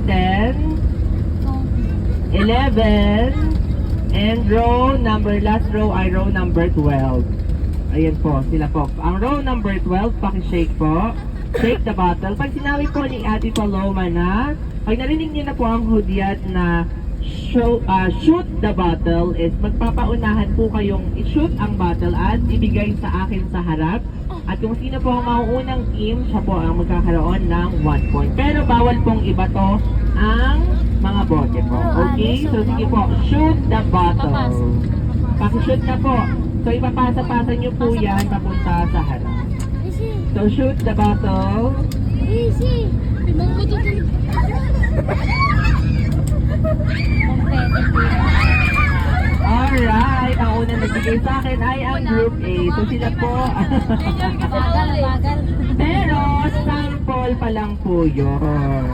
10, 11, and last row ay row number 12. Ayan po, sila po. Ang row number 12, paki-shake po. Shake the bottle. Pag sinabi po ni Ate Paloma na, pag narinig niyo na po ang hudyat na shoot the bottle, is magpapaunahan po kayong i-shoot ang bottle at ibigay sa akin sa harap. At kung sino po ang mauunang team, siya po ang magkakaroon ng 1 point. Pero bawal pong ibato ang mga bote po. Okay? So sige po, shoot the bottle. Paki-shoot na po. So ipapasa-pasa nyo po yan papunta sa harap. So shoot the bottle. Easy. Alright, ang unang nagbigay sa akin ay ang Group A. So sila po. Bagal. Pero sample pa lang po yun.